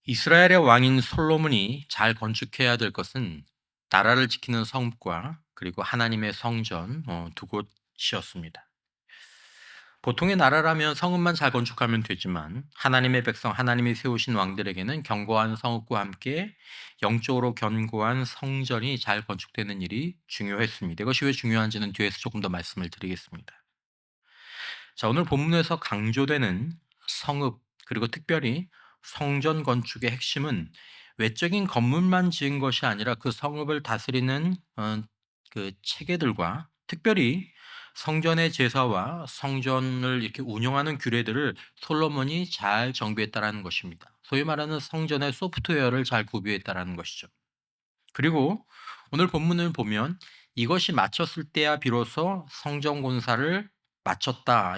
이스라엘의 왕인 솔로몬이 잘 건축해야 될 것은 나라를 지키는 성읍과 그리고 하나님의 성전 두 곳이었습니다. 보통의 나라라면 성읍만 잘 건축하면 되지만 하나님의 백성 하나님이 세우신 왕들에게는 견고한 성읍과 함께 영적으로 견고한 성전이 잘 건축되는 일이 중요했습니다. 이것이 왜 중요한지는 뒤에서 조금 더 말씀을 드리겠습니다. 자, 오늘 본문에서 강조되는 성읍 그리고 특별히 성전 건축의 핵심은 외적인 건물만 지은 것이 아니라 그 성읍을 다스리는 그 체계들과 특별히 성전의 제사와 성전을 이렇게 운영하는 규례들을 솔로몬이 잘 정비했다라는 것입니다. 소위 말하는 성전의 소프트웨어를 잘 구비했다라는 것이죠. 그리고 오늘 본문을 보면 이것이 마쳤을 때야 비로소 성전 공사를 마쳤다.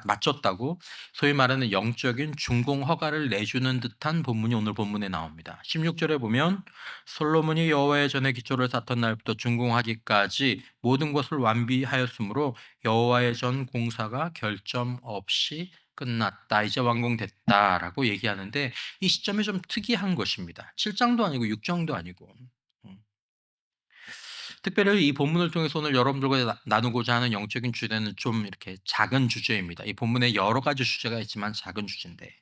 마쳤다고 소위 말하는 영적인 준공 허가를 내주는 듯한 본문이 오늘 본문에 나옵니다. 16절에 보면 솔로몬이 여호와의 전에 기초를 쌓던 날부터 준공하기까지 모든 것을 완비하였으므로 여호와의 전 공사가 결점 없이 끝났다. 이제 완공됐다라고 얘기하는데 이 시점이 좀 특이한 것입니다. 7장도 아니고 6장도 아니고. 음. 특별히 이 본문을 통해서 오늘 여러분들과 나누고자 하는 영적인 주제는 좀 이렇게 작은 주제입니다. 이 본문에 여러 가지 주제가 있지만 작은 주제인데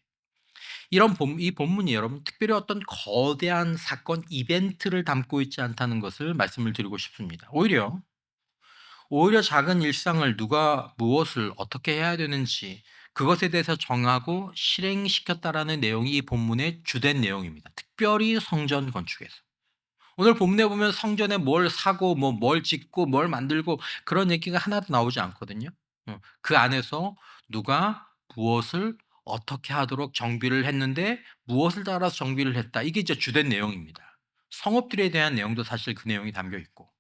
이 본문이 여러분 특별히 어떤 거대한 사건 이벤트를 담고 있지 않다는 것을 말씀을 드리고 싶습니다. 오히려 작은 일상을 누가 무엇을 어떻게 해야 되는지 그것에 대해서 정하고 실행시켰다라는 내용이 이 본문의 주된 내용입니다. 특별히 성전 건축에서. 오늘 본문에 보면 성전에 뭘 사고 뭘 짓고 뭘 만들고 그런 얘기가 하나도 나오지 않거든요. 그 안에서 누가 무엇을 어떻게 하도록 정비를 했는데 무엇을 따라서 정비를 했다. 이게 이제 주된 내용입니다. 성읍들에 대한 내용도 사실 그 내용이 담겨 있고.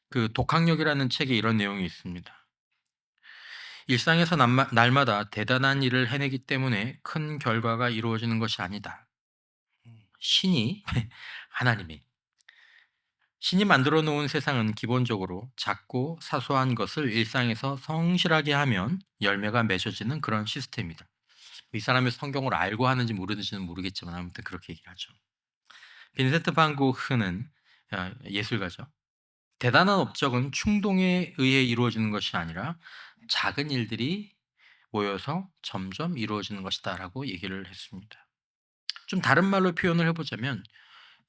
그 독학력이라는 책에 이런 내용이 있습니다. 일상에서 날마다 대단한 일을 해내기 때문에 큰 결과가 이루어지는 것이 아니다. 신이 하나님이 신이 만들어 놓은 세상은 기본적으로 작고 사소한 것을 일상에서 성실하게 하면 열매가 맺어지는 그런 시스템이다. 이 사람이 성경을 알고 하는지 모르는지는 모르겠지만 아무튼 그렇게 얘기를 하죠. 빈센트 반 고흐는 예술가죠. 대단한 업적은 충동에 의해 이루어지는 것이 아니라 작은 일들이 모여서 점점 이루어지는 것이다라고 얘기를 했습니다. 좀 다른 말로 표현을 해보자면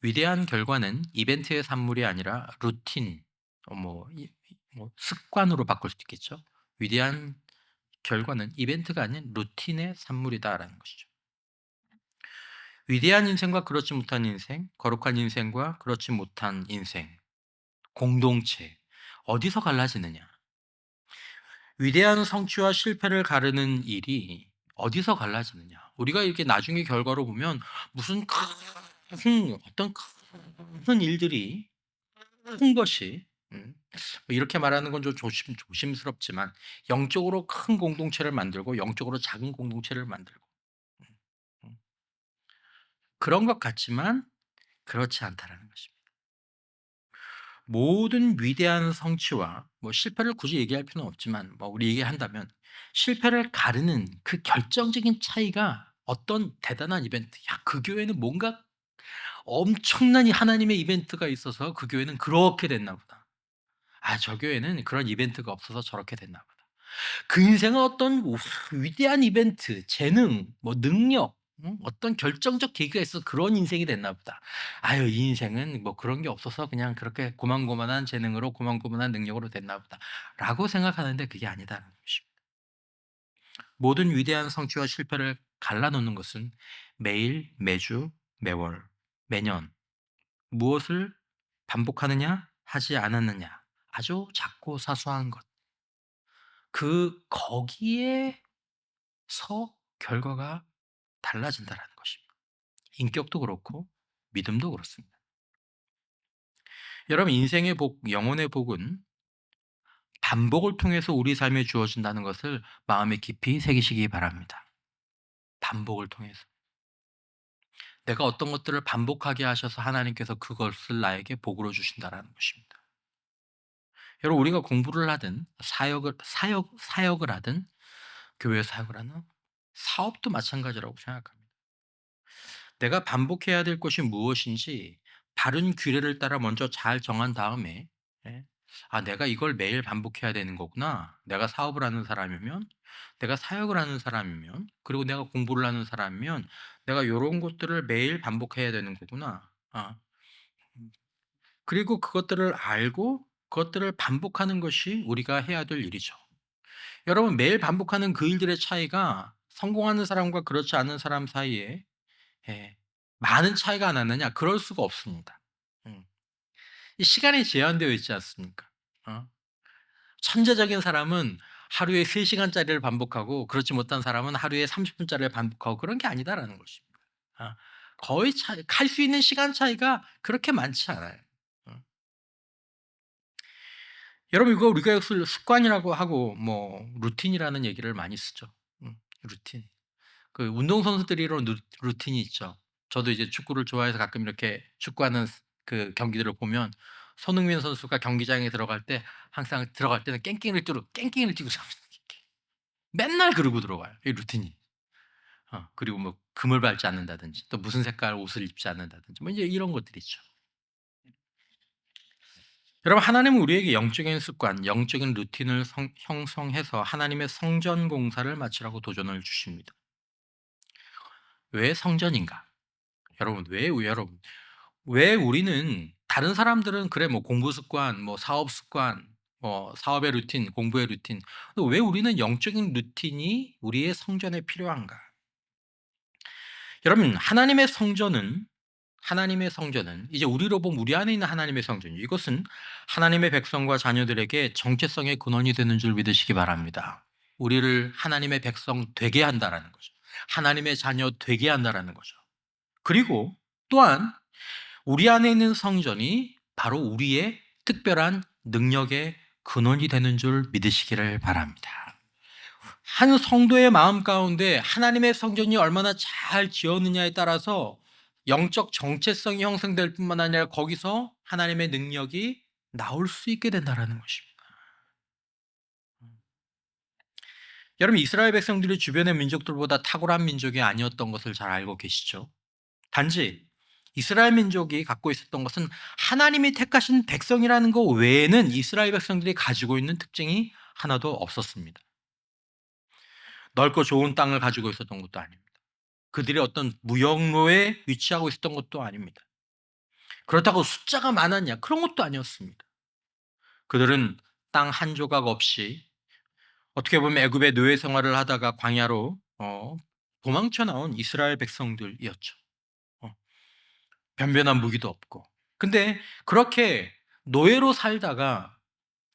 위대한 결과는 이벤트의 산물이 아니라 루틴, 습관으로 바꿀 수도 있겠죠. 위대한 결과는 이벤트가 아닌 루틴의 산물이다라는 것이죠. 위대한 인생과 그렇지 못한 인생, 거룩한 인생과 그렇지 못한 인생, 공동체, 어디서 갈라지느냐? 위대한 성취와 실패를 가르는 일이 어디서 갈라지느냐? 우리가 이렇게 나중에 결과로 보면 무슨 어떤 큰 일들이 큰 것이 이렇게 말하는 건 좀 조심스럽지만 영적으로 큰 공동체를 만들고 영적으로 작은 공동체를 만들고 음 음 그런 것 같지만 그렇지 않다라는 것입니다. 모든 위대한 성취와 실패를 굳이 얘기할 필요는 없지만 우리 얘기한다면 실패를 가르는 그 결정적인 차이가 어떤 대단한 이벤트, '야 그 교회는 뭔가 엄청난 이 하나님의 이벤트가 있어서 그 교회는 그렇게 됐나 보다. 아 저 교회는 그런 이벤트가 없어서 저렇게 됐나 보다.' 그 인생은 어떤 위대한 이벤트, 재능, 능력, 어떤 결정적 계기가 있어서 그런 인생이 됐나 보다. 아유, 이 인생은 그런 게 없어서 그냥 그렇게 고만고만한 재능으로 고만고만한 능력으로 됐나 보다라고 생각하는데 그게 아니다라는 것입니다. 모든 위대한 성취와 실패를 갈라놓는 것은 매일, 매주, 매월, 매년 무엇을 반복하느냐, 하지 않았느냐, 아주 작고 사소한 것. 거기에서 결과가 달라진다라는 것입니다. 인격도 그렇고 믿음도 그렇습니다. 여러분 인생의 복, 영혼의 복은 반복을 통해서 우리 삶에 주어진다는 것을 마음에 깊이 새기시기 바랍니다. 반복을 통해서. 내가 어떤 것들을 반복하게 하셔서 하나님께서 그것을 나에게 복으로 주신다라는 것입니다. 여러분 우리가 공부를 하든 사역을 하든 교회 사역을 하는 사업도 마찬가지라고 생각합니다. 내가 반복해야 될 것이 무엇인지 바른 규례를 따라 먼저 잘 정한 다음에, 예, '아 내가 이걸 매일 반복해야 되는 거구나. 내가 사업을 하는 사람이면, 내가 사역을 하는 사람이면, 그리고 내가 공부를 하는 사람이면 내가 요런 것들을 매일 반복해야 되는 거구나.' 음 그리고 그것들을 알고 그것들을 반복하는 것이 우리가 해야 될 일이죠. 여러분, 매일 반복하는 그 일들의 차이가 성공하는 사람과 그렇지 않은 사람 사이에, 예, 많은 차이가 나느냐? 그럴 수가 없습니다. 음. 이 시간이 제한되어 있지 않습니까? 어? 천재적인 사람은 하루에 3 시간짜리를 반복하고 그렇지 못한 사람은 하루에 30 분짜리를 반복하고 그런 게 아니다라는 것입니다. 어. 거의 할 수 있는 시간 차이가 그렇게 많지 않아요. 어. 여러분, 이거 우리가 습관이라고 하고 뭐 루틴이라는 얘기를 많이 쓰죠. 루틴. 그 운동선수들이 이런 루틴이 있죠. 저도 이제 축구를 좋아해서 가끔 이렇게 축구하는 그 경기들을 보면 손흥민 선수가 경기장에 들어갈 때 항상 들어갈 때는 깽깽이를 뛰고 맨날 그러고 들어와요, 이 루틴이. 그리고 뭐 금을 밟지 않는다든지 또 무슨 색깔 옷을 입지 않는다든지 뭐 이제 이런 것들이 있죠. 여러분, 하나님은 우리에게 영적인 습관, 영적인 루틴을 형성해서 하나님의 성전 공사를 마치라고 도전을 주십니다. 왜 성전인가? 여러분, 왜 우리는 다른 사람들은 그래 뭐 공부 습관, 뭐 사업 습관, 뭐 사업의 루틴, 공부의 루틴. 왜 우리는 영적인 루틴이 우리의 성전에 필요한가? 여러분, 하나님의 성전은 이제 우리로 보면 우리 안에 있는 하나님의 성전. 이것은 하나님의 백성과 자녀들에게 정체성의 근원이 되는 줄 믿으시기 바랍니다. 우리를 하나님의 백성 되게 한다라는 거죠. 하나님의 자녀 되게 한다라는 거죠. 그리고 또한 우리 안에 있는 성전이 바로 우리의 특별한 능력의 근원이 되는 줄 믿으시기를 바랍니다. 한 성도의 마음 가운데 하나님의 성전이 얼마나 잘 지었느냐에 따라서 영적 정체성이 형성될 뿐만 아니라 거기서 하나님의 능력이 나올 수 있게 된다는 것입니다. 여러분, 이스라엘 백성들이 주변의 민족들보다 탁월한 민족이 아니었던 것을 잘 알고 계시죠? 단지 이스라엘 민족이 갖고 있었던 것은 하나님이 택하신 백성이라는 것 외에는 이스라엘 백성들이 가지고 있는 특징이 하나도 없었습니다. 넓고 좋은 땅을 가지고 있었던 것도 아닙니다. 그들이 어떤 무역로에 위치하고 있었던 것도 아닙니다. 그렇다고 숫자가 많았냐? 그런 것도 아니었습니다. 그들은 땅 한 조각 없이 어떻게 보면 애굽의 노예 생활을 하다가 광야로 도망쳐 나온 이스라엘 백성들이었죠. 어, 변변한 무기도 없고. 근데 그렇게 노예로 살다가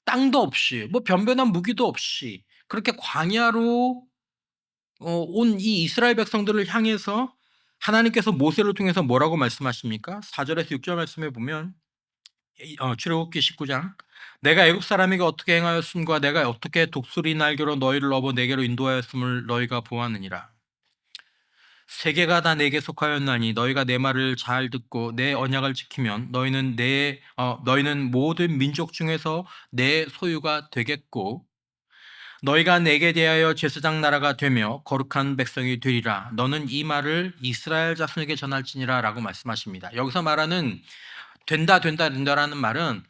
땅도 없이 뭐 변변한 무기도 없이 그렇게 광야로 온 이 이스라엘 백성들을 향해서 하나님께서 모세를 통해서 뭐라고 말씀하십니까? 4 절에서 6절 말씀에 보면 출애굽기 19장, 내가 애굽 사람에게 어떻게 행하였음과 내가 어떻게 독수리 날개로 너희를 업어 내게로 인도하였음을 너희가 보았느니라. 세계가 다 내게 속하였나니 너희가 내 말을 잘 듣고 내 언약을 지키면 너희는 모든 민족 중에서 내 소유가 되겠고 너희가 내게 대하여 제사장 나라가 되며 거룩한 백성이 되리라. 너는 이 말을 이스라엘 자손에게 전할지니라라고 말씀하십니다. 여기서 말하는 된다라는 말은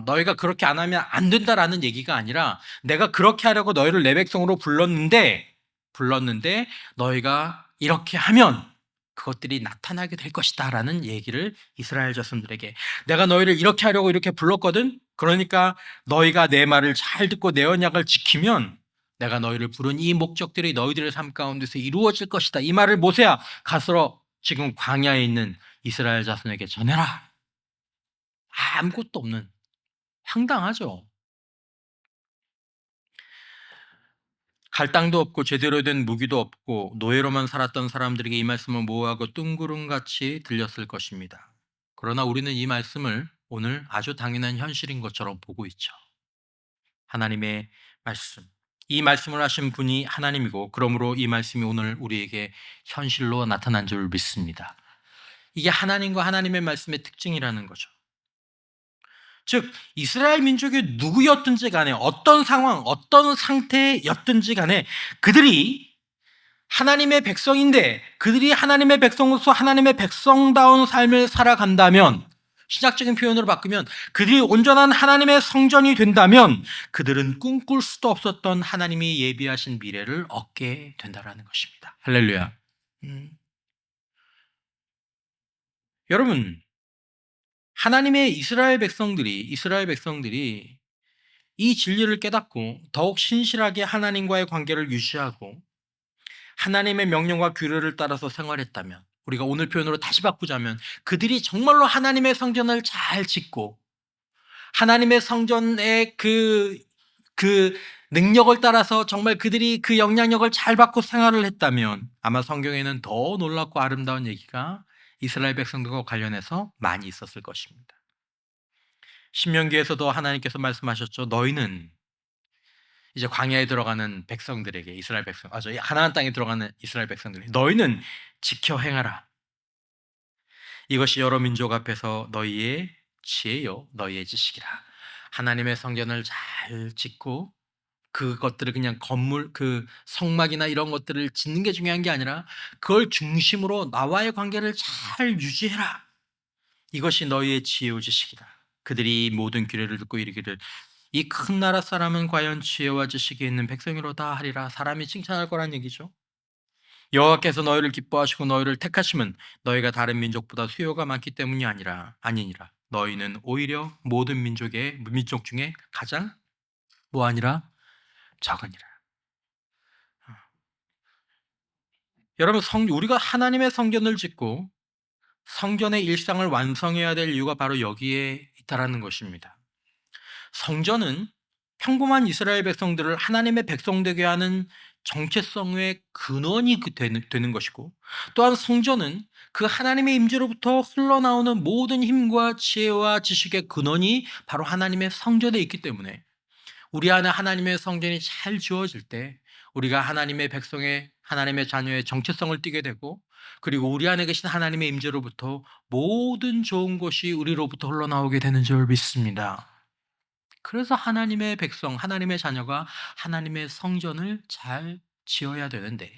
너희가 그렇게 안 하면 안 된다라는 얘기가 아니라 내가 그렇게 하려고 너희를 내 백성으로 불렀는데 너희가 이렇게 하면 그것들이 나타나게 될 것이다라는 얘기를 이스라엘 자손들에게, 내가 너희를 이렇게 하려고 이렇게 불렀거든. 그러니까 너희가 내 말을 잘 듣고 내 언약을 지키면 내가 너희를 부른 이 목적들이 너희들의 삶 가운데서 이루어질 것이다. 이 말을 모세야 가서 지금 광야에 있는 이스라엘 자손에게 전해라. 아무것도 없는, 황당하죠. 갈 땅도 없고 제대로 된 무기도 없고 노예로만 살았던 사람들에게 이 말씀은 모호하고 뜬구름같이 들렸을 것입니다. 그러나 우리는 이 말씀을 오늘 아주 당연한 현실인 것처럼 보고 있죠. 하나님의 말씀, 이 말씀을 하신 분이 하나님이고 그러므로 이 말씀이 오늘 우리에게 현실로 나타난 줄 믿습니다. 이게 하나님과 하나님의 말씀의 특징이라는 거죠. 즉 이스라엘 민족이 누구였든지 간에 어떤 상황, 어떤 상태였든지 간에 그들이 하나님의 백성인데 그들이 하나님의 백성으로서 하나님의 백성다운 삶을 살아간다면, 신학적인 표현으로 바꾸면 그들이 온전한 하나님의 성전이 된다면 그들은 꿈꿀 수도 없었던 하나님이 예비하신 미래를 얻게 된다라는 것입니다. 할렐루야. 음. 여러분, 하나님의 이스라엘 백성들이 이 진리를 깨닫고 더욱 신실하게 하나님과의 관계를 유지하고 하나님의 명령과 규례를 따라서 생활했다면, 우리가 오늘 표현으로 다시 바꾸자면 그들이 정말로 하나님의 성전을 잘 짓고 하나님의 성전의 그 능력을 따라서 정말 그들이 그 영향력을 잘 받고 생활을 했다면, 아마 성경에는 더 놀랍고 아름다운 얘기가 이스라엘 백성들과 관련해서 많이 있었을 것입니다. 신명기에서도 하나님께서 말씀하셨죠. 너희는 이제 광야에 들어가는 백성들에게, 이스라엘 백성, 저 가나안 땅에 들어가는 이스라엘 백성들에게 너희는 지켜 행하라. 이것이 여러 민족 앞에서 너희의 지혜요 너희의 지식이라. 하나님의 성전을 잘 짓고 그것들을 그냥 건물, 그 성막이나 이런 것들을 짓는 게 중요한 게 아니라 그걸 중심으로 나와의 관계를 잘 유지해라. 이것이 너희의 지혜요 지식이다. 그들이 모든 규례를 듣고 이르기를 이 큰 나라 사람은 과연 지혜와 지식이 있는 백성이로다 하리라. 사람이 칭찬할 거란 얘기죠. 여호와께서 너희를 기뻐하시고 너희를 택하심은 너희가 다른 민족보다 수요가 많기 때문이 아니니라. 너희는 오히려 모든 민족 중에 가장 뭐하니라? 적으니라. 여러분, 우리가 하나님의 성전을 짓고 성전의 일상을 완성해야 될 이유가 바로 여기에 있다라는 것입니다. 성전은 평범한 이스라엘 백성들을 하나님의 백성 되게 하는 정체성의 근원이 되는 것이고, 또한 성전은 그 하나님의 임재로부터 흘러나오는 모든 힘과 지혜와 지식의 근원이 바로 하나님의 성전에 있기 때문에, 우리 안에 하나님의 성전이 잘 지어질 때 우리가 하나님의 백성의, 하나님의 자녀의 정체성을 띠게 되고, 그리고 우리 안에 계신 하나님의 임재로부터 모든 좋은 것이 우리로부터 흘러나오게 되는 줄 믿습니다. 그래서 하나님의 백성, 하나님의 자녀가 하나님의 성전을 잘 지어야 되는데,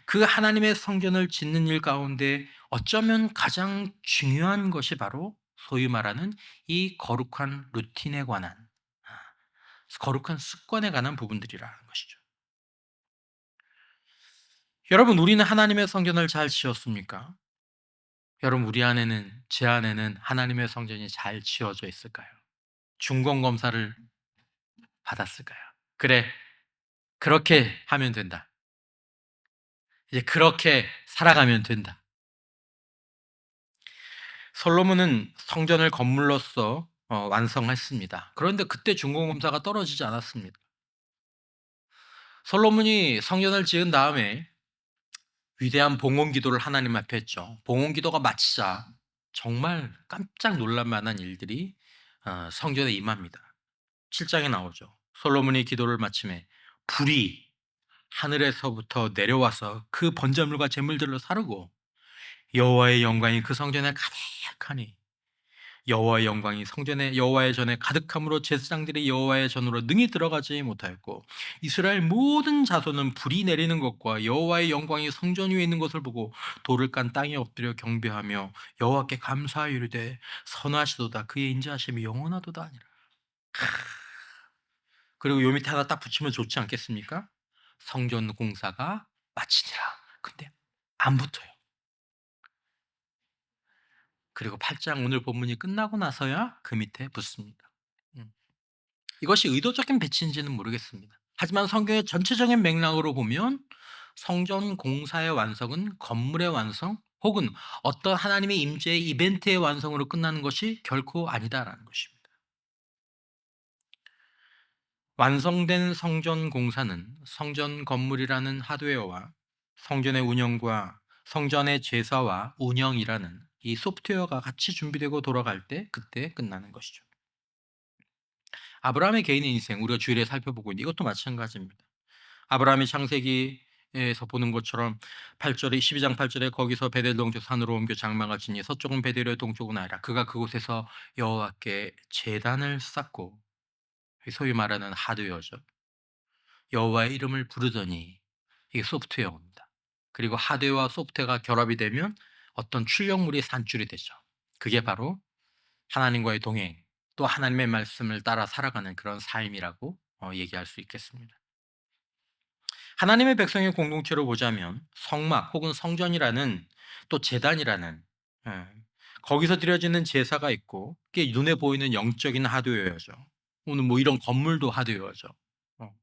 그 하나님의 성전을 짓는 일 가운데 어쩌면 가장 중요한 것이 바로 소위 말하는 이 거룩한 루틴에 관한, 거룩한 습관에 관한 부분들이라는 것이죠. 여러분, 우리는 하나님의 성전을 잘 지었습니까? 여러분, 제 안에는 하나님의 성전이 잘 지어져 있을까요? 중공 검사를 받았을까요? 그래, 그렇게 하면 된다. 이제 그렇게 살아가면 된다. 솔로몬은 성전을 건물로서 완성했습니다. 그런데 그때 중공검사가 떨어지지 않았습니다. 솔로몬이 성전을 지은 다음에 위대한 봉헌 기도를 하나님 앞에 했죠. 봉헌 기도가 마치자 정말 깜짝 놀랄 만한 일들이 성전에 임합니다. 7장에 나오죠. 솔로몬이 기도를 마침에 불이 하늘에서부터 내려와서 그 번제물과 제물들로 사르고 여호와의 영광이 그 성전에 가득하니, 여호와의 영광이 성전에 여호와의 전에 가득함으로 제사장들이 여호와의 전으로 능히 들어가지 못하였고, 이스라엘 모든 자손은 불이 내리는 것과 여호와의 영광이 성전 위에 있는 것을 보고 돌을 깐 땅에 엎드려 경배하며 여호와께 감사하여 이르되 선하시도다 그의 인자하심이 영원하도다 하니라. 그리고 요 밑에 하나 딱 붙이면 좋지 않겠습니까? 성전 공사가 마치니라. 근데 안 붙어요. 그리고 8장 오늘 본문이 끝나고 나서야 그 밑에 붙습니다. 음. 이것이 의도적인 배치인지는 모르겠습니다. 하지만 성경의 전체적인 맥락으로 보면 성전 공사의 완성은 건물의 완성 혹은 어떤 하나님의 임재의 이벤트의 완성으로 끝나는 것이 결코 아니다라는 것입니다. 완성된 성전 공사는 성전 건물이라는 하드웨어와 성전의 운영과 성전의 제사와 운영이라는 이 소프트웨어가 같이 준비되고 돌아갈 때 그때 끝나는 것이죠. 아브라함의 개인의 인생, 우리가 주일에 살펴보고 있는데 이것도 마찬가지입니다. 아브라함이 창세기에서 보는 것처럼 8절에 12장 8절에 거기서 베델 동쪽 산으로 옮겨 장막을 지니 서쪽은 베델이요 동쪽은 아이라. 그가 그곳에서 여호와께 제단을 쌓고, 소위 말하는 하드웨어죠. 여호와의 이름을 부르더니, 이게 소프트웨어입니다. 그리고 하드웨어와 소프트웨어가 결합이 되면 어떤 출력물이 산출이 되죠. 그게 바로 하나님과의 동행, 또 하나님의 말씀을 따라 살아가는 그런 삶이라고 얘기할 수 있겠습니다. 하나님의 백성의 공동체로 보자면 성막 혹은 성전이라는, 또 제단이라는, 예, 거기서 드려지는 제사가 있고, 그게 눈에 보이는 영적인 하드웨어죠. 오늘 뭐 이런 건물도 하드웨어죠. 어.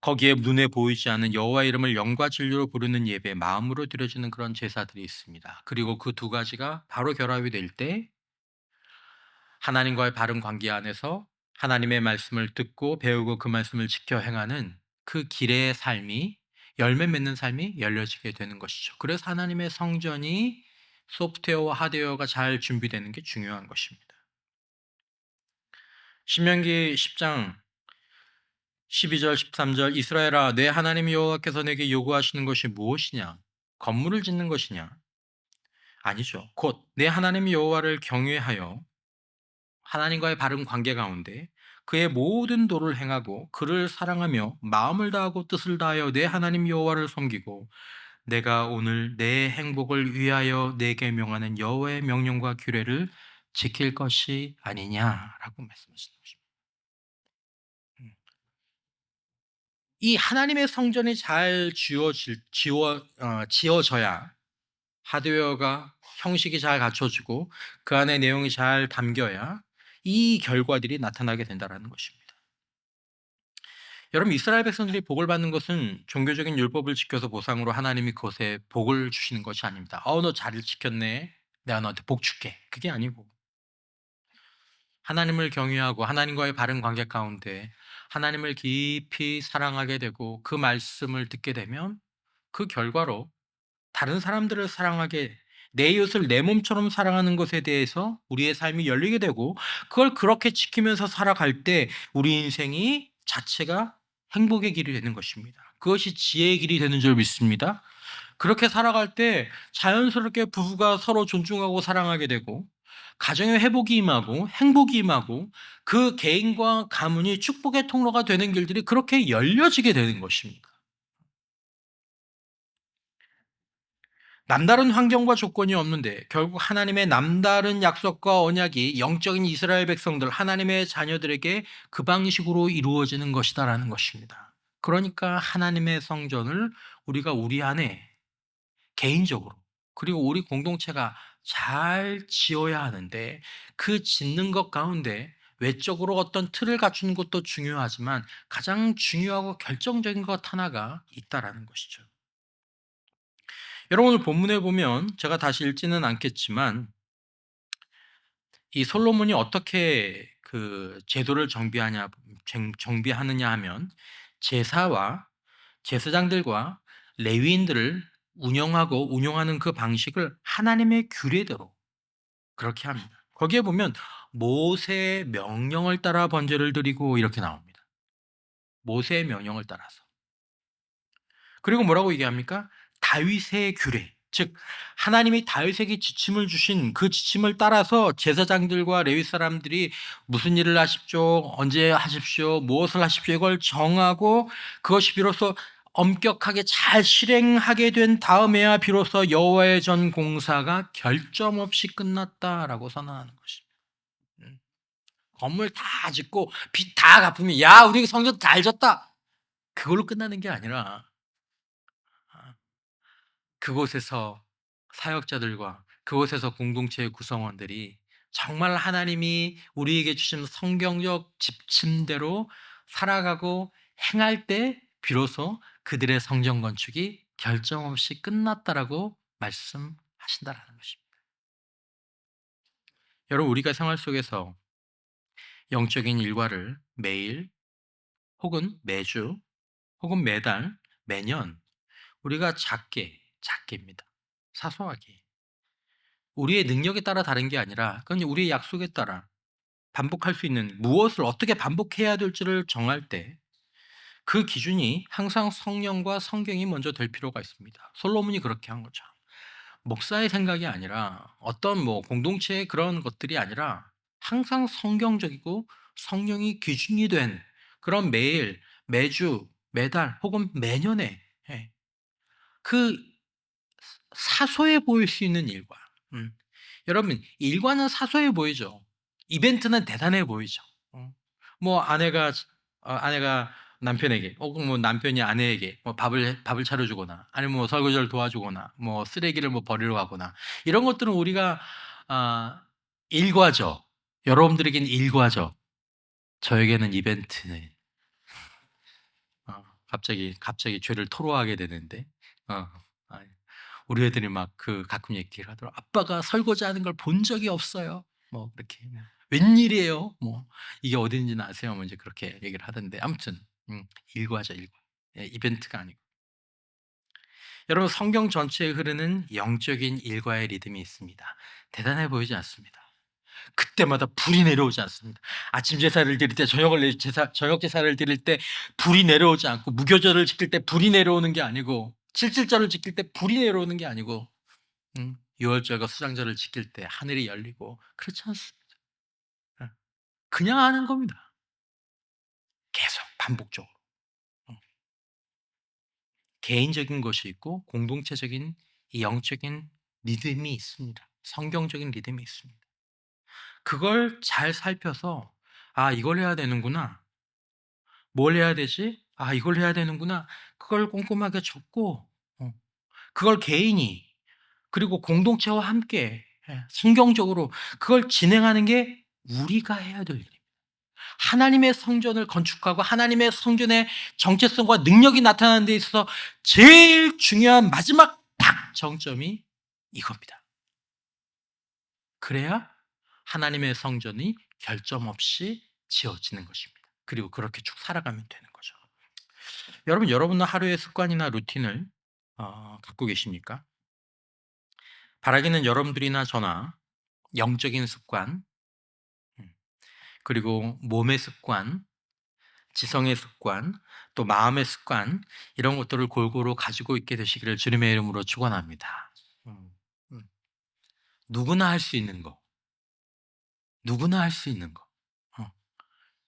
거기에 눈에 보이지 않는 여호와 이름을 영과 진리로 부르는 예배, 마음으로 드려지는 그런 제사들이 있습니다. 그리고 그 두 가지가 바로 결합이 될 때 하나님과의 바른 관계 안에서 하나님의 말씀을 듣고 배우고 그 말씀을 지켜 행하는 그 길의 삶이, 열매 맺는 삶이 열려지게 되는 것이죠. 그래서 하나님의 성전이 소프트웨어와 하드웨어가 잘 준비되는 게 중요한 것입니다. 신명기 10장 12절 13절, 이스라엘아 내 하나님 여호와께서 내게 요구하시는 것이 무엇이냐? 건물을 짓는 것이냐? 아니죠. 곧 내 하나님 여호와를 경외하여 하나님과의 바른 관계 가운데 그의 모든 도를 행하고 그를 사랑하며 마음을 다하고 뜻을 다하여 내 하나님 여호와를 섬기고 내가 오늘 내 행복을 위하여 내게 명하는 여호와의 명령과 규례를 지킬 것이 아니냐라고 말씀하시는 것입니다. 음. 이 하나님의 성전이 잘 지어져야 하드웨어가 형식이 잘 갖춰지고 그 안에 내용이 잘 담겨야 이 결과들이 나타나게 된다는 것입니다. 여러분, 이스라엘 백성들이 복을 받는 것은 종교적인 율법을 지켜서 보상으로 하나님이 그것에 복을 주시는 것이 아닙니다. 너 잘 지켰네, 내가 너한테 복 줄게. 그게 아니고, 하나님을 경외하고 하나님과의 바른 관계 가운데 하나님을 깊이 사랑하게 되고 그 말씀을 듣게 되면 그 결과로 다른 사람들을 사랑하게, 내 이웃을 내 몸처럼 사랑하는 것에 대해서 우리의 삶이 열리게 되고, 그걸 그렇게 지키면서 살아갈 때 우리 인생이 자체가 행복의 길이 되는 것입니다. 그것이 지혜의 길이 되는 줄 믿습니다. 그렇게 살아갈 때 자연스럽게 부부가 서로 존중하고 사랑하게 되고, 가정의 회복이 임하고 행복이 임하고, 그 개인과 가문이 축복의 통로가 되는 길들이 그렇게 열려지게 되는 것입니다. 남다른 환경과 조건이 없는데 결국 하나님의 남다른 약속과 언약이 영적인 이스라엘 백성들, 하나님의 자녀들에게 그 방식으로 이루어지는 것이다라는 것입니다. 그러니까 하나님의 성전을 우리가 우리 안에 개인적으로, 그리고 우리 공동체가 잘 지어야 하는데, 그 짓는 것 가운데 외적으로 어떤 틀을 갖추는 것도 중요하지만 가장 중요하고 결정적인 것 하나가 있다라는 것이죠. 여러분, 오늘 본문에 보면 제가 다시 읽지는 않겠지만 이 솔로몬이 어떻게 그 제도를 정비하느냐 하면, 제사와 제사장들과 레위인들을 운영하는 그 방식을 하나님의 규례대로 그렇게 합니다. 거기에 보면 모세의 명령을 따라 번제를 드리고 이렇게 나옵니다. 모세의 명령을 따라서. 그리고 뭐라고 얘기합니까? 다윗의 규례. 즉 하나님이 다윗에게 지침을 주신 그 지침을 따라서 제사장들과 레위 사람들이 무슨 일을 하십시오, 언제 하십시오, 무엇을 하십시오, 이걸 정하고 그것이 비로소 엄격하게 잘 실행하게 된 다음에야 비로소 여호와의 전 공사가 결점 없이 끝났다라고 선언하는 것입니다. 음. 건물 다 짓고 빚 다 갚으면 야 우리 성전 잘 졌다, 그걸로 끝나는 게 아니라 그곳에서 사역자들과 그곳에서 공동체의 구성원들이 정말 하나님이 우리에게 주신 성경적 지침대로 살아가고 행할 때 비로소 그들의 성전 건축이 결점 없이 끝났다라고 말씀하신다라는 것입니다. 여러분, 우리가 생활 속에서 영적인 일과를 매일 혹은 매주 혹은 매달 매년 우리가 작게입니다. 사소하게 우리의 능력에 따라 다른 게 아니라 그건 우리의 약속에 따라 반복할 수 있는, 무엇을 어떻게 반복해야 될지를 정할 때 그 기준이 항상 성령과 성경이 먼저 될 필요가 있습니다. 솔로몬이 그렇게 한 거죠. 목사의 생각이 아니라 어떤 뭐 공동체의 그런 것들이 아니라 항상 성경적이고 성령이 기준이 된 그런 매일, 매주, 매달 혹은 매년에 그 사소해 보일 수 있는 일과 음 여러분 일과는 사소해 보이죠. 이벤트는 대단해 보이죠. 어. 뭐 아내가 남편에게 혹은 뭐 남편이 아내에게 뭐 밥을 차려 주거나 아니면 뭐 설거지를 도와주거나 뭐 쓰레기를 뭐 버리러 가거나 이런 것들은 우리가 아 일과죠. 여러분들에게는 일과죠. 저에게는 이벤트네. 갑자기 죄를 토로하게 되는데 어 아이 우리 애들이 막 가끔 얘기를 하더라고요. "아빠가 설거지하는 걸 본 적이 없어요." 뭐 그렇게 뭐 "웬일이에요?" 뭐 "이게 어딘지는 아세요?" 뭐 인제 그렇게 얘기를 하던데 아무튼 일과죠, 일과. 예 이벤트가 아니고. 여러분 성경 전체에 흐르는 영적인 일과의 리듬이 있습니다. 대단해 보이지 않습니다. 그때마다 불이 내려오지 않습니다. 아침 제사를 드릴 때 저녁 제사를 드릴 때 불이 내려오지 않고 무교절을 지킬 때 불이 내려오는 게 아니고 칠칠절을 지킬 때 불이 내려오는 게 아니고 유월절과 수장절을 지킬 때 하늘이 열리고 그렇지 않습니다. 예. 그냥 하는 겁니다. 계속 반복적으로. 어. 개인적인 것이 있고 공동체적인 이 영적인 리듬이 있습니다. 성경적인 리듬이 있습니다. 그걸 잘 살펴서 '아 이걸 해야 되는구나. 뭘 해야 되지? 아 이걸 해야 되는구나.' 그걸 꼼꼼하게 적고 그걸 개인이 그리고 공동체와 함께 성경적으로 그걸 진행하는 게 우리가 해야 될 일입니다. 하나님의 성전을 건축하고 하나님의 성전의 정체성과 능력이 나타나는 데 있어서 제일 중요한 마지막 딱 정점이 이겁니다. 그래야 하나님의 성전이 결점 없이 지어지는 것입니다. 그리고 그렇게 쭉 살아가면 되는 거죠. 여러분은 하루의 습관이나 루틴을 갖고 계십니까? 바라기는 여러분들이나 저나 영적인 습관, 음, 그리고 몸의 습관, 지성의 습관, 또 마음의 습관 이런 것들을 골고루 가지고 있게 되시기를 주님의 이름으로 축원합니다. 음, 음. 누구나 할 수 있는 거, 누구나 할 수 있는 거. 어.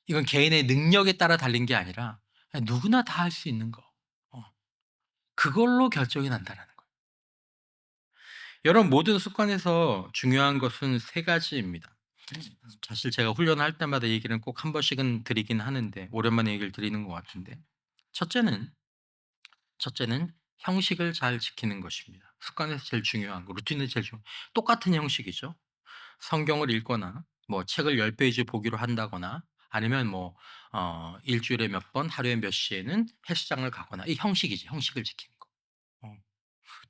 이건 개인의 능력에 따라 달린 게 아니라 그냥 누구나 다 할 수 있는 거. 어. 그걸로 결정이 난다는 거예요. 여러분 모든 습관에서 중요한 것은 세 가지입니다. 사실 제가 훈련할 때마다 얘기는 꼭 한 번씩은 드리긴 하는데 오랜만에 얘기를 드리는 것 같은데 첫째는 첫째는 형식을 잘 지키는 것입니다. 습관에서 제일 중요한 거, 루틴에서 제일 중요한 똑같은 형식이죠. 성경을 읽거나 뭐 책을 10페이지 보기로 한다거나 아니면 뭐 일주일에 몇 번 하루에 몇 시에는 헬스장을 가거나 이 형식이지, 형식을 지키는 거. 어.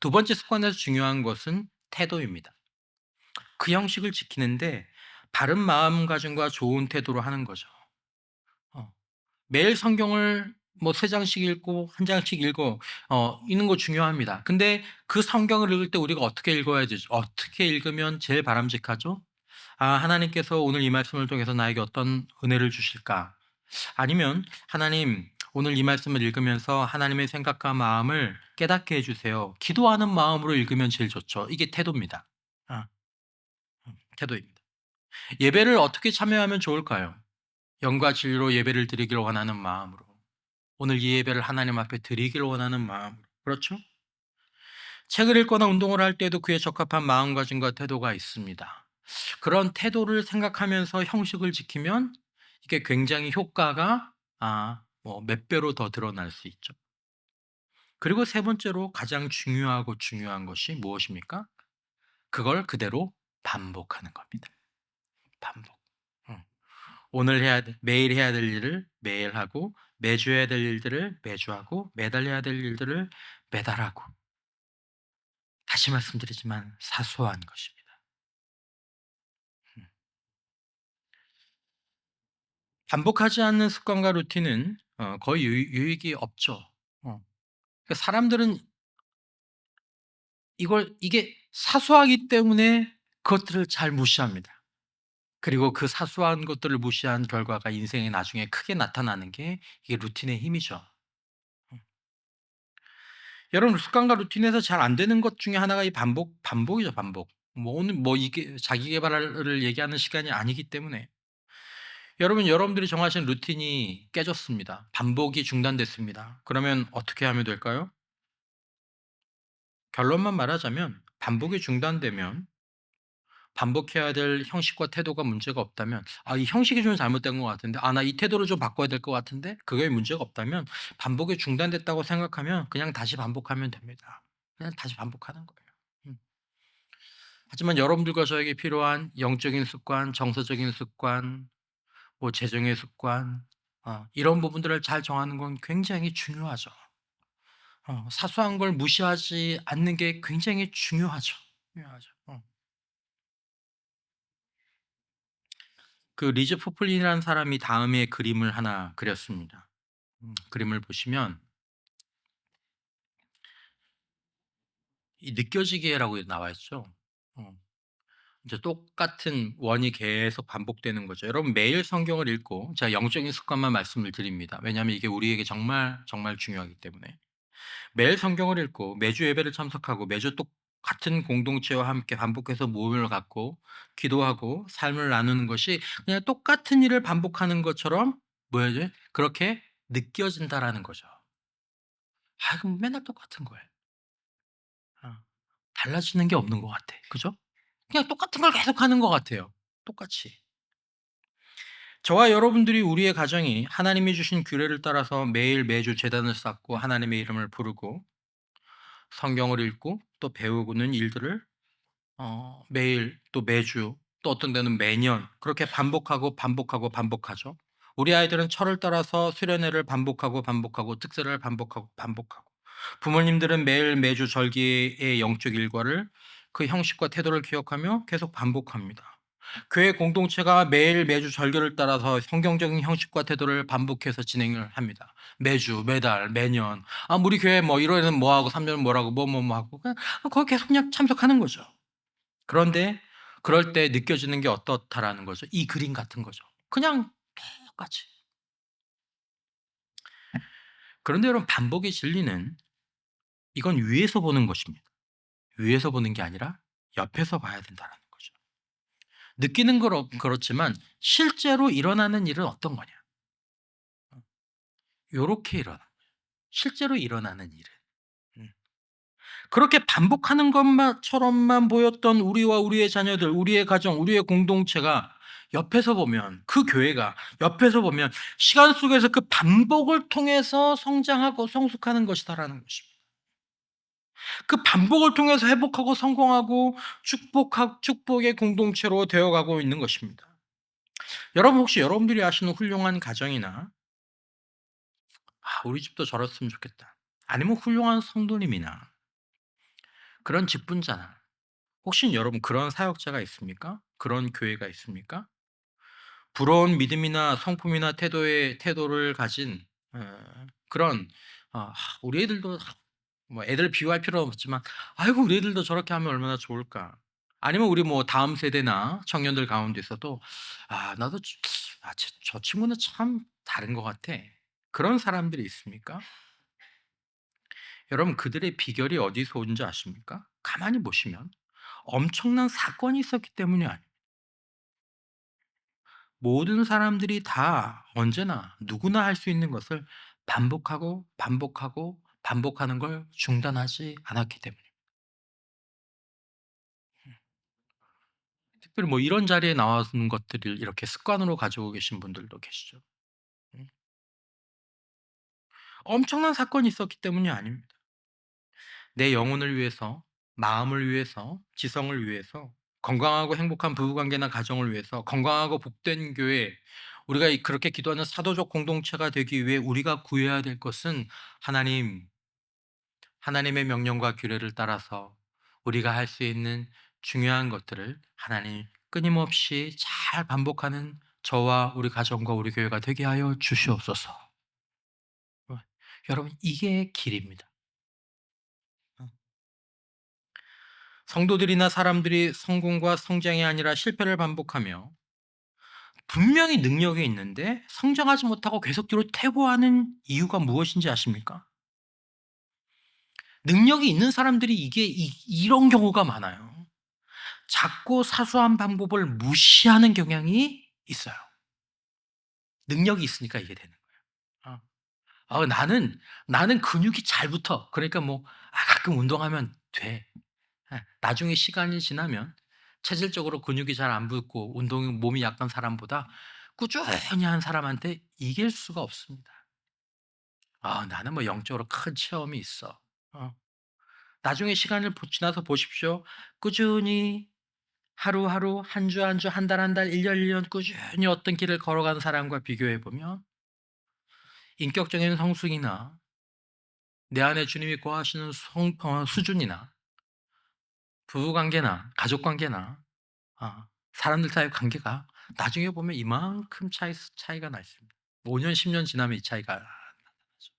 두 번째 습관에서 중요한 것은 태도입니다. 그 형식을 지키는데 바른 마음가짐과 좋은 태도로 하는 거죠. 어. 매일 성경을 뭐 3 장씩 읽고 1 장씩 읽는 거 중요합니다. 근데 그 성경을 읽을 때 우리가 어떻게 읽어야 되죠? 어떻게 읽으면 제일 바람직하죠? '아 하나님께서 오늘 이 말씀을 통해서 나에게 어떤 은혜를 주실까?' 아니면 '하나님 오늘 이 말씀을 읽으면서 하나님의 생각과 마음을 깨닫게 해 주세요.' 기도하는 마음으로 읽으면 제일 좋죠. 이게 태도입니다. 아 태도입니다. 예배를 어떻게 참여하면 좋을까요? 영과 진리로 예배를 드리기를 원하는 마음으로. 오늘 이 예배를 하나님 앞에 드리기를 원하는 마음으로. 그렇죠? 책을 읽거나 운동을 할 때도 그에 적합한 마음가짐과 태도가 있습니다. 그런 태도를 생각하면서 형식을 지키면 이게 굉장히 효과가 뭐 몇 배로 더 드러날 수 있죠. 그리고 세 번째로 가장 중요하고 중요한 것이 무엇입니까? 그걸 그대로 반복하는 겁니다. 반복. 어. 오늘 매일 해야 될 일을 매일 하고 매주 해야 될 일들을 매주 하고 매달 해야 될 일들을 매달 하고 다시 말씀드리지만 사소한 것입니다. 음. 반복하지 않는 습관과 루틴은 거의 유익이 없죠. 그러니까 사람들은 이게 사소하기 때문에 그것들을 잘 무시합니다. 그리고 그 사소한 것들을 무시한 결과가 인생에 나중에 크게 나타나는 게 이게 루틴의 힘이죠. 음. 여러분 습관과 루틴에서 잘 안 되는 것 중에 하나가 이 반복이죠, 반복. 뭐 오늘 뭐 이게 자기 계발을 얘기하는 시간이 아니기 때문에 여러분들이 정하신 루틴이 깨졌습니다. 반복이 중단됐습니다. 그러면 어떻게 하면 될까요? 결론만 말하자면 반복이 중단되면 반복해야 될 형식과 태도가 문제가 없다면 '아 이 형식이 좀 잘못된 것 같은데. 아 나 이 태도를 좀 바꿔야 될 것 같은데.' 그게 문제가 없다면 반복이 중단됐다고 생각하면 그냥 다시 반복하면 됩니다. 그냥 다시 반복하는 거예요. 음. 하지만 여러분들과 저에게 필요한 영적인 습관, 정서적인 습관, 뭐 재정의 습관, 이런 부분들을 잘 정하는 건 굉장히 중요하죠. 사소한 걸 무시하지 않는 게 굉장히 중요하죠. 중요하죠. 그 리즈 포플린이라는 사람이 다음에 그림을 하나 그렸습니다. 그림을 보시면 이 느껴지게라고 나와 있죠. 어 이제 똑같은 원이 계속 반복되는 거죠. 여러분 매일 성경을 읽고 제가 영적인 습관만 말씀을 드립니다. 왜냐하면 이게 우리에게 정말, 정말 중요하기 때문에. 매일 성경을 읽고 매주 예배를 참석하고 매주 똑같은 공동체와 함께 반복해서 모임을 갖고 기도하고 삶을 나누는 것이 그냥 똑같은 일을 반복하는 것처럼 뭐야지 그렇게 느껴진다라는 거죠. 그럼 맨날 똑같은 거예요. 어. 달라지는 게 없는 것 같아. 그죠? 그냥 똑같은 걸 계속하는 것 같아요. 똑같이. 저와 여러분들이 우리의 가정이 하나님이 주신 규례를 따라서 매일 매주 제단을 쌓고 하나님의 이름을 부르고 성경을 읽고 또 배우고는 일들을 매일 또 매주 또 어떤 데는 매년 그렇게 반복하고, 반복하고, 반복하죠. 우리 아이들은 철을 따라서 수련회를 반복하고, 반복하고 특세를 반복하고, 반복하고 부모님들은 매일 매주 절기의 영적 일과를 그 형식과 태도를 기억하며 계속 반복합니다. 교회 공동체가 매일 매주 절기를 따라서 성경적인 형식과 태도를 반복해서 진행을 합니다. 매주, 매달, 매년. 우리 교회 뭐 1 월에는 뭐 하고 3 월은 뭐라고 뭐 하고 그냥 거기 계속 그냥 참석하는 거죠. 그런데 그럴 때 느껴지는 게 어떻다라는 거죠. 이 그림 같은 거죠. 그냥 똑같이. 그런데 여러분 반복의 진리는 이건 위에서 보는 것입니다. 위에서 보는 게 아니라 옆에서 봐야 된다라는 거죠. 느끼는 건 그렇지만 실제로 일어나는 일은 어떤 거냐. 요렇게 일어나 실제로 일어나는 일은. 음. 그렇게 반복하는 것만처럼만 보였던 우리와 우리의 자녀들, 우리의 가정, 우리의 공동체가 옆에서 보면 그 교회가 옆에서 보면 시간 속에서 그 반복을 통해서 성장하고 성숙하는 것이다라는 것입니다. 그 반복을 통해서 회복하고 성공하고 축복의 공동체로 되어가고 있는 것입니다. 여러분 혹시 여러분들이 아시는 훌륭한 가정이나 우리 집도 저랬으면 좋겠다. 아니면 훌륭한 성도님이나 그런 직분자나 혹시 여러분 그런 사역자가 있습니까? 그런 교회가 있습니까? 부러운 믿음이나 성품이나 태도를 가진 그런 우리 애들도 뭐 애들 비유할 필요는 없지만 '아이고 우리 애들도 저렇게 하면 얼마나 좋을까.' 아니면 우리 뭐 다음 세대나 청년들 가운데서도 '나도 저 친구는 참 다른 것 같아.' 그런 사람들이 있습니까? 여러분 그들의 비결이 어디서 오는지 아십니까? 가만히 보시면 엄청난 사건이 있었기 때문이 아닙니다. 모든 사람들이 다 언제나 누구나 할 수 있는 것을 반복하고, 반복하고, 반복하는 걸 중단하지 않았기 때문입니다. 특별히 뭐 이런 자리에 나오는 것들을 이렇게 습관으로 가지고 계신 분들도 계시죠. 음. 엄청난 사건이 있었기 때문이 아닙니다. 내 영혼을 위해서, 마음을 위해서, 지성을 위해서, 건강하고 행복한 부부관계나 가정을 위해서, 건강하고 복된 교회, 우리가 그렇게 기도하는 사도적 공동체가 되기 위해 우리가 구해야 될 것은 하나님의 명령과 규례를 따라서 우리가 할 수 있는 중요한 것들을 하나님 끊임없이 잘 반복하는 저와 우리 가정과 우리 교회가 되게 하여 주시옵소서. 어, 여러분 이게 길입니다. 어. 성도들이나 사람들이 성공과 성장이 아니라 실패를 반복하며 분명히 능력이 있는데 성장하지 못하고 계속 뒤로 퇴보하는 이유가 무엇인지 아십니까? 능력이 있는 사람들이 이런 경우가 많아요. 작고 사소한 방법을 무시하는 경향이 있어요. 능력이 있으니까 이게 되는 거예요. 나는 근육이 잘 붙어. 그러니까 뭐 가끔 운동하면 돼. 예. 나중에 시간이 지나면 체질적으로 근육이 잘 안 붙고 운동이 몸이 약한 사람보다 꾸준히 한 사람한테 이길 수가 없습니다. "아 나는 뭐 영적으로 큰 체험이 있어." 나중에 시간을 지나서 보십시오. 꾸준히 하루하루 한 주 한 주 한 달 한 달 1 년 1년 꾸준히 어떤 길을 걸어가는 사람과 비교해 보면 인격적인 성숙이나 내 안에 주님이 거하시는 수준이나 부부 관계나 가족 관계나 사람들 사이의 관계가 나중에 보면 이만큼 차이가 나 있습니다. 5년 10년 지나면 이 차이가 나타나죠.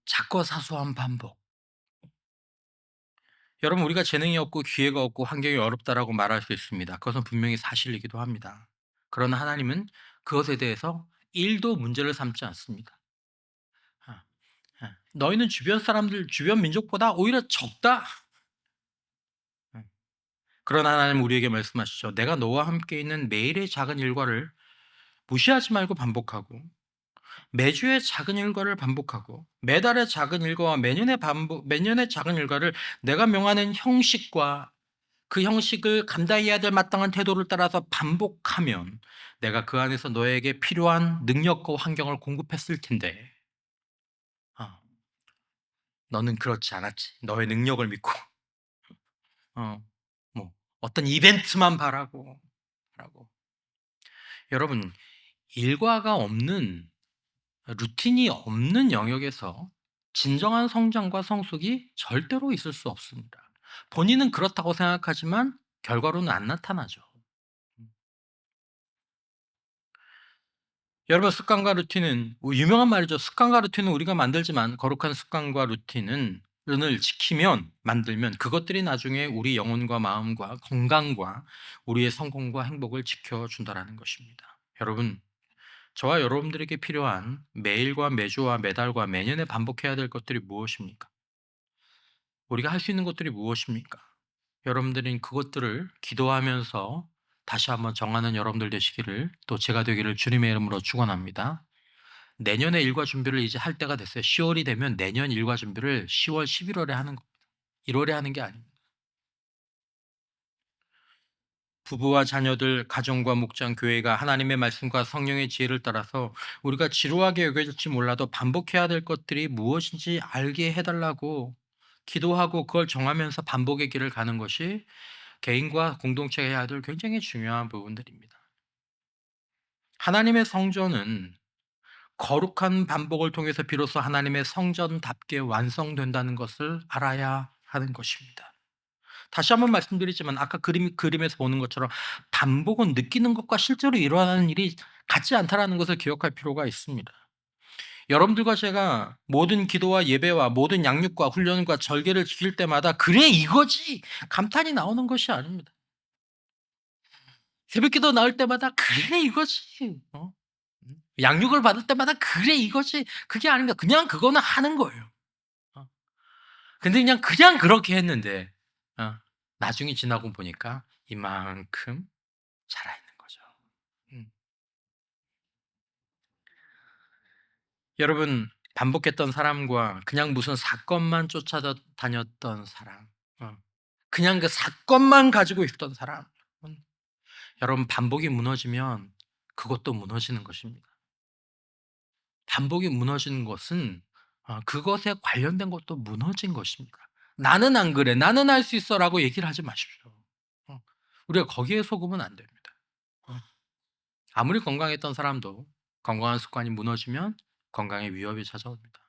작고 사소한 반복. 여러분 우리가 재능이 없고 기회가 없고 환경이 어렵다라고 말할 수 있습니다. 그것은 분명히 사실이기도 합니다. 그러나 하나님은 그것에 대해서 1도 문제를 삼지 않습니다. 아, "너희는 주변 사람들 주변 민족보다 오히려 적다." 음. 그러나 하나님은 우리에게 말씀하시죠. "내가 너와 함께 있는 매일의 작은 일과를 무시하지 말고 반복하고 매주의 작은 일과를 반복하고 매달의 작은 일과와 매년의 작은 일과를 내가 명하는 형식과 그 형식을 감당해야 될 마땅한 태도를 따라서 반복하면 내가 그 안에서 너에게 필요한 능력과 환경을 공급했을 텐데 어, 너는 그렇지 않았지. 너의 능력을 믿고 어, 뭐 어떤 이벤트만 바라고. 여러분 일과가 없는 루틴이 없는 영역에서 진정한 성장과 성숙이 절대로 있을 수 없습니다. 본인은 그렇다고 생각하지만 결과로는 안 나타나죠. 여러분 습관과 루틴은 유명한 말이죠. 습관과 루틴은 우리가 만들지만 거룩한 습관과 루틴은 을 지키면 만들면 그것들이 나중에 우리 영혼과 마음과 건강과 우리의 성공과 행복을 지켜준다라는 것입니다. 여러분 저와 여러분들에게 필요한 매일과 매주와 매달과 매년에 반복해야 될 것들이 무엇입니까? 우리가 할 수 있는 것들이 무엇입니까? 여러분들은 그것들을 기도하면서 다시 한번 정하는 여러분들 되시기를 또 제가 되기를 주님의 이름으로 축원합니다. 내년의 일과 준비를 이제 할 때가 됐어요. 10월이 되면 내년 일과 준비를 10월, 11월에 하는 겁니다. 1월에 하는 게 아닙니다. 부부와 자녀들, 가정과 목장, 교회가 하나님의 말씀과 성령의 지혜를 따라서 우리가 지루하게 여겨질지 몰라도 반복해야 될 것들이 무엇인지 알게 해달라고 기도하고 그걸 정하면서 반복의 길을 가는 것이 개인과 공동체가 해야 될 굉장히 중요한 부분들입니다. 하나님의 성전은 거룩한 반복을 통해서 비로소 하나님의 성전답게 완성된다는 것을 알아야 하는 것입니다. 다시 한번 말씀드리지만 아까 그림에서 보는 것처럼 반복은 느끼는 것과 실제로 일어나는 일이 같지 않다라는 것을 기억할 필요가 있습니다. 여러분들과 제가 모든 기도와 예배와 모든 양육과 훈련과 절개를 지킬 때마다 '그래 이거지.' 감탄이 나오는 것이 아닙니다. 새벽기도 나올 때마다 '그래 이거지.' 양육을 받을 때마다 '그래 이거지.' 그게 아닙니다. 그냥 그거는 하는 거예요. 어. 근데 그냥 그렇게 했는데 어 나중에 지나고 보니까 이만큼 자라 있는 거죠. 음. 여러분 반복했던 사람과 그냥 무슨 사건만 다녔던 사람 그냥 그 사건만 가지고 있었던 사람 여러분 반복이 무너지면 그것도 무너지는 것입니다. 반복이 무너지는 것은 그것에 관련된 것도 무너진 것입니다. "나는 안 그래. 나는 할 수 있어."라고 얘기를 하지 마십시오. 어 우리가 거기에 속으면 안 됩니다. 어 아무리 건강했던 사람도 건강한 습관이 무너지면 건강에 위협이 찾아옵니다.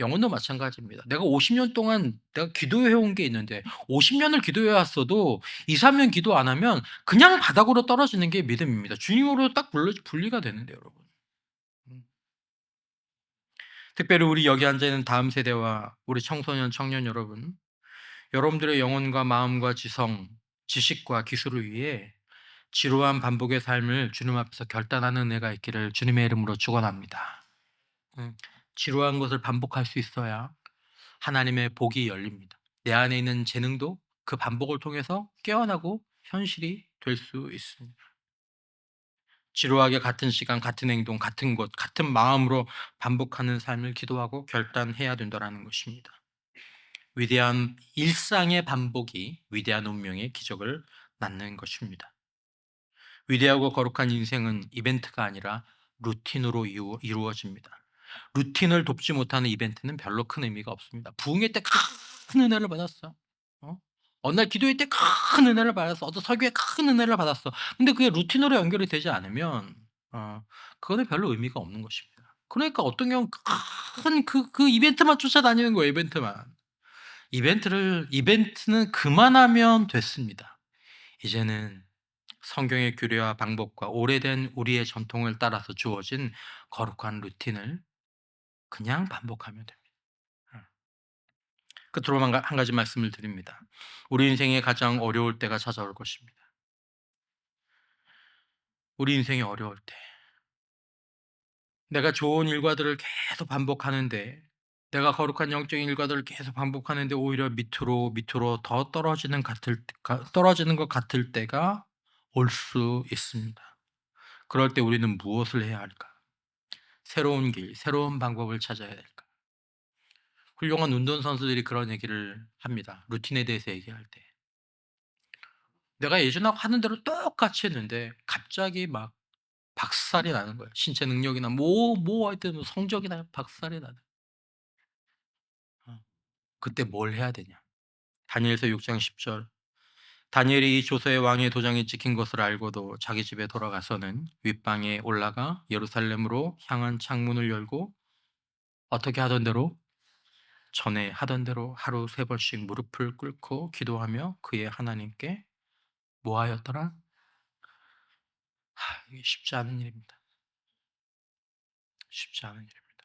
영혼도 마찬가지입니다. 내가 50년 동안 내가 기도해 온 게 있는데 50 년을 기도해 왔어도 2-3년 기도 안 하면 그냥 바닥으로 떨어지는 게 믿음입니다. 주님으로 딱 분리가 되는데요 여러분. 음. 특별히 우리 여기 앉아 있는 다음 세대와 우리 청소년, 청년 여러분, 여러분들의 영혼과 마음과 지식과 기술을 위해 지루한 반복의 삶을 주님 앞에서 결단하는 은혜가 있기를 주님의 이름으로 축원합니다. 음. 지루한 것을 반복할 수 있어야 하나님의 복이 열립니다. 내 안에 있는 재능도 그 반복을 통해서 깨어나고 현실이 될 수 있습니다. 지루하게 같은 시간, 같은 행동, 같은 곳, 같은 마음으로 반복하는 삶을 기도하고 결단해야 된다라는 것입니다. 위대한 일상의 반복이 위대한 운명의 기적을 낳는 것입니다. 위대하고 거룩한 인생은 이벤트가 아니라 루틴으로 이루어집니다. 루틴을 돕지 못하는 이벤트는 별로 큰 의미가 없습니다. 부흥회 때 큰 은혜를 받았어. 어? 어느 날 기도회 때 큰 은혜를 받았어. 어떤 설교에 큰 은혜를 받았어. 근데 그게 루틴으로 연결이 되지 않으면 그거는 별로 의미가 없는 것입니다. 그러니까 어떤 경우는 큰 그 이벤트만 쫓아다니는 거예요, 이벤트만. 이벤트는 그만하면 됐습니다. 이제는 성경의 규례와 방법과 오래된 우리의 전통을 따라서 주어진 거룩한 루틴을 그냥 반복하면 됩니다. 어. 끝으로 한 가지 말씀을 드립니다. 우리 인생에 가장 어려울 때가 찾아올 것입니다. 우리 인생이 어려울 때 내가 좋은 일과들을 계속 반복하는데, 내가 거룩한 영적인 일과들을 계속 반복하는데 오히려 밑으로 더 떨어지는 것 같을 때가 올 수 있습니다. 그럴 때 우리는 무엇을 해야 할까? 새로운 길, 새로운 방법을 찾아야 될까? 훌륭한 운동선수들이 그런 얘기를 합니다. 루틴에 대해서 얘기할 때. 내가 예전하고 하는 대로 똑같이 했는데 갑자기 막 박살이 나는 거예요. 신체 능력이나 하여튼 뭐 성적이나 박살이 나는. 어. 그때 뭘 해야 되냐? 다니엘서 6장 10 절. 다니엘이 이 조서의 왕의 도장이 찍힌 것을 알고도 자기 집에 돌아가서는 윗방에 올라가 예루살렘으로 향한 창문을 열고 어떻게 하던 대로, 전에 하던 대로 하루 3번씩 무릎을 꿇고 기도하며 그의 하나님께 뭐 하였더라? 이게 쉽지 않은 일입니다. 쉽지 않은 일입니다.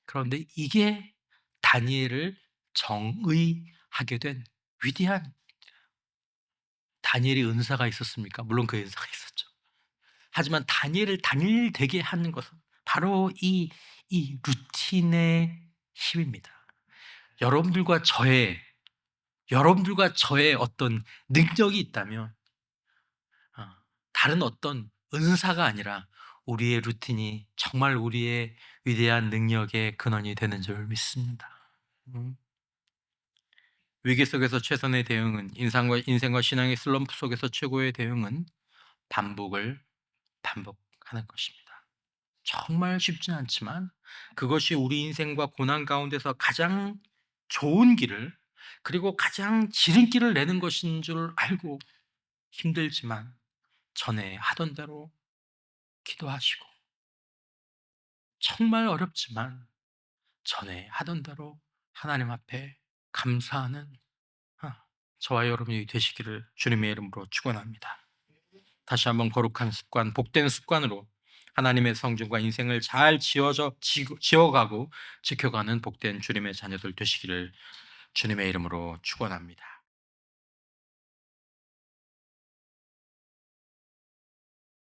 그런데 이게 다니엘을 정의하게 된 위대한, 다니엘이 은사가 있었습니까? 물론 그 은사가 있었죠. 하지만 다니엘을 다니엘 되게 하는 것은 바로 이 루틴의 힘입니다. 여러분들과 저의 어떤 능력이 있다면 어 다른 어떤 은사가 아니라 우리의 루틴이 정말 우리의 위대한 능력의 근원이 되는 줄 믿습니다. 음. 위기 속에서 최선의 대응은, 인생과 신앙의 슬럼프 속에서 최고의 대응은 반복하는 것입니다. 정말 쉽지 않지만 그것이 우리 인생과 고난 가운데서 가장 좋은 길을, 그리고 가장 지름길을 내는 것인 줄 알고 힘들지만 전에 하던 대로 기도하시고, 정말 어렵지만 전에 하던 대로 하나님 앞에 감사하는 저와 여러분이 되시기를 주님의 이름으로 축원합니다. 다시 한번 거룩한 습관, 복된 습관으로 하나님의 성전과 인생을 잘 지어가고 지켜가는 복된 주님의 자녀들 되시기를 주님의 이름으로 축원합니다.